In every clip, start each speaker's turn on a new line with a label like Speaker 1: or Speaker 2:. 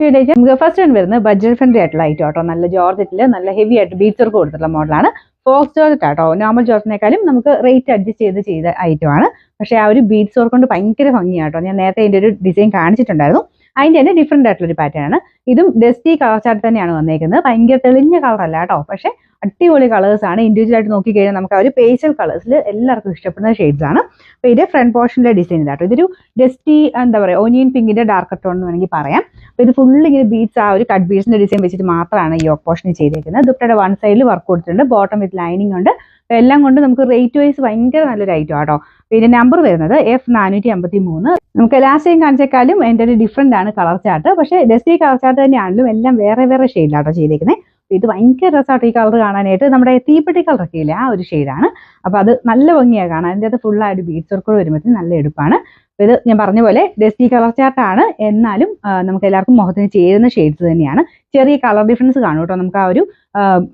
Speaker 1: നമുക്ക് first one വരുന്നത് budget friendly ആയിട്ടുള്ള ഐറ്റം ആട്ടോ. നല്ല ജോർജറ്റിൽ നല്ല ഹെവി ആയിട്ട് ബീഡ്സ് വർക്ക് കൊടുത്തിട്ടുള്ള മോഡലാണ്. ഫോക്സ് ജോർജറ്റ് ആട്ടോ. നോർമൽ ജോർജറ്റിനേക്കാളും നമുക്ക് റേറ്റ് അഡ്ജസ്റ്റ് ചെയ്ത ഐറ്റം ആണ്. പക്ഷേ ആ ഒരു ബീഡ്സ് വർക്ക് കൊണ്ട് ഭയങ്കര ഭംഗിയാട്ടോ. ഞാൻ നേരത്തെ അതിന്റെ ഒരു ഡിസൈൻ കാണിച്ചിട്ടുണ്ടായിരുന്നു. അതിന്റെ തന്നെ ഡിഫറെന്റ് ആയിട്ടുള്ള ഒരു പാറ്റേൺ ആണ്. ഇതും ഡസ്റ്റി കളർ ചാർട്ട് തന്നെയാണ് വന്നേക്കുന്നത്. ഭയങ്കര തെളിഞ്ഞ കളർ അല്ല കേട്ടോ. പക്ഷെ അടിപൊളി കളേഴ്സ് ആണ്. ഇൻഡിവിജ്വൽ ആയിട്ട് നോക്കിക്കഴിഞ്ഞാൽ നമുക്ക് ആ ഒരു പേസ്റ്റൽ കളേഴ്സിൽ എല്ലാവർക്കും ഇഷ്ടപ്പെടുന്ന ഷെയ്ഡ്സ് ആണ്. അപ്പൊ ഇത് ഫ്രണ്ട് പോർഷനിലെ ഡിസൈൻ ഇതാട്ടോ. ഇതൊരു ഡസ്റ്റി എന്താ പറയുക ഓനിയൻ പിങ്കിന്റെ ഡാർക്ക് ടോൺ എന്ന് വേണമെങ്കിൽ പറയാം. അപ്പൊ ഇത് ഫുള്ള് ഇങ്ങനെ ബീഡ്സ് ആ ഒരു കട്ട് ബീഡ്സിന്റെ ഡിസൈൻ വെച്ചിട്ട് മാത്രമാണ് ഈ യോക്ക് പോർഷനിൽ ചെയ്തേക്കുന്നത്. ദുപ്പട്ടയുടെ വൺ സൈഡിൽ വർക്ക് കൊടുത്തിട്ടുണ്ട്. ബോട്ടം വിത്ത് ലൈനിങ് ഉണ്ട്. അപ്പൊ എല്ലാം കൊണ്ട് നമുക്ക് റേറ്റ് വൈസ് ഭയങ്കര നല്ലൊരു ഐറ്റം ആട്ടോ. പിന്നെ നമ്പർ വരുന്നത് F453. നമുക്ക് ലാസ്റ്റ് ടൈം കാണിച്ചേക്കാളും എൻ്റെ ഒരു ഡിഫറെന്റ് ആണ് കളർ ചാർട്ട്. പക്ഷേ ഡസ്റ്റി കളർ ചാർട്ട് തന്നെയാണെങ്കിലും എല്ലാം വേറെ വേറെ ഷെയ്ഡിലാട്ടോ ചെയ്തേക്കുന്നത്. ഇത് ഭയങ്കര രസമായിട്ട് ഈ കളർ കാണാനായിട്ട്. നമ്മുടെ തീപ്പെട്ടി കളറൊക്കെ ഇല്ലേ ആ ഒരു ഷെയ്ഡാണ്. അപ്പൊ അത് നല്ല ഭംഗിയാണ് കാണാൻ. അതിൻ്റെ അത് ഫുള്ളായിട്ട് ബീഡ്സ് വർക്ക് വരുമ്പോഴത്തേക്കും നല്ല എടുപ്പാണ്. ഇത് ഞാൻ പറഞ്ഞ പോലെ ഡസ്റ്റി കളർ ചാർട്ടാണ്. എന്നാലും നമുക്ക് എല്ലാവർക്കും മുഖത്തിന് ചേരുന്ന ഷെയ്ഡ്സ് തന്നെയാണ്. ചെറിയ കളർ ഡിഫറൻസ് കാണും കേട്ടോ. നമുക്ക് ആ ഒരു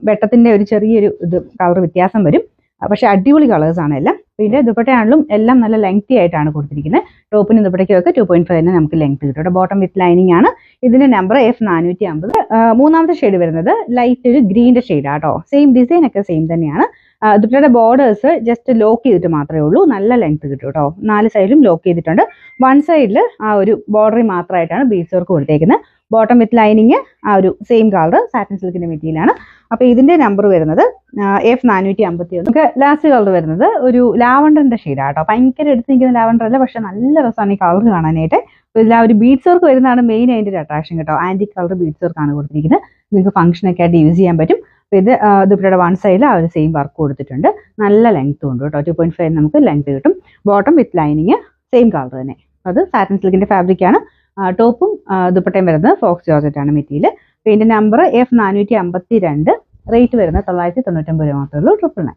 Speaker 1: വെട്ടത്തിന്റെ ഒരു ചെറിയൊരു ഇത് കളർ വ്യത്യാസം വരും. പക്ഷെ അടിപൊളി കളേഴ്സ് ആണ് എല്ലാം. പിന്നെ ദുപ്പട്ടയാണെങ്കിലും എല്ലാം നല്ല ലെങ്തി ആയിട്ടാണ് കൊടുത്തിരിക്കുന്നത്. ടോപ്പിനും ദുപ്പട്ടയ്ക്കൊക്കെ 2.5 തന്നെ നമുക്ക് ലെങ്ത് കിട്ടും. ബോട്ടം വിത്ത് ലൈനിങ് ആണ്. ഇതിന്റെ നമ്പർ F450. മൂന്നാമത്തെ ഷെയ്ഡ് വരുന്നത് ലൈറ്റ് ഒരു ഗ്രീന്റെ ഷെയ്ഡ് ആട്ടോ. സെയിം ഡിസൈൻ ഒക്കെ സെയിം തന്നെയാണ്. ദുപ്പട്ടയുടെ ബോർഡേഴ്സ് ജസ്റ്റ് ലോക്ക് ചെയ്തിട്ട് മാത്രമേ ഉള്ളൂ. നല്ല ലെങ്ത് കിട്ടും കേട്ടോ. 4 സൈഡിലും ലോക്ക് ചെയ്തിട്ടുണ്ട്. വൺ സൈഡിൽ ആ ഒരു ബോർഡറിൽ മാത്രമായിട്ടാണ് ബീഡ്സ് വർക്ക് കൊടുത്തേക്കുന്നത്. ബോട്ടം വിത്ത് ലൈനിങ് ആ ഒരു സെയിം കളർ സാറ്റിൻ സിൽക്കിന്റെ മെറ്റീരിയലാണ്. അപ്പൊ ഇതിന്റെ നമ്പർ വരുന്നത് F451. നമുക്ക് ലാസ്റ്റ് കളർ വരുന്നത് ഒരു ലാവണ്ടറിന്റെ ഷെയ്ഡാണ് കേട്ടോ. ഭയങ്കര എടുത്ത് നിൽക്കുന്ന ലാവണ്ടർ അല്ല, പക്ഷെ നല്ല രസമാണ് ഈ കളർ കാണാനായിട്ട്. ഇതിൽ ആ ഒരു ബീഡ്സ് വർക്ക് വരുന്നതാണ് മെയിൻ അതിന്റെ ഒരു അട്രാക്ഷൻ കേട്ടോ. ആന്റി കളർ ബീഡ്സ് വർക്ക് ആണ് കൊടുത്തിരിക്കുന്നത്. നിങ്ങൾക്ക് ഫംഗ്ഷനൊക്കെ ആയിട്ട് യൂസ് ചെയ്യാൻ പറ്റും. അപ്പൊ ഇത് ദുപ്പട്ടയുടെ വൺ സൈഡിൽ ആ ഒരു സെയിം വർക്ക് കൊടുത്തിട്ടുണ്ട്. നല്ല ലെങ്ത്തും ഉണ്ട് കേട്ടോ. 2.5 നമുക്ക് ലെങ്ത് കിട്ടും. Bottom with lining same colour തന്നെ. അത് സാറ്റിൻ സിൽക്കിന്റെ ഫാബ്രിക് ആണ്. ടോപ്പും ദുപ്പട്ടയും വരുന്നത് ഫോക്സ് ജോർജറ്റ് ആണ് മെറ്റീരിയൽ. ഇതിന്റെ നമ്പർ F452. റേറ്റ് വരുന്നത് 999 മാത്രമേ ഉള്ളൂ. 999.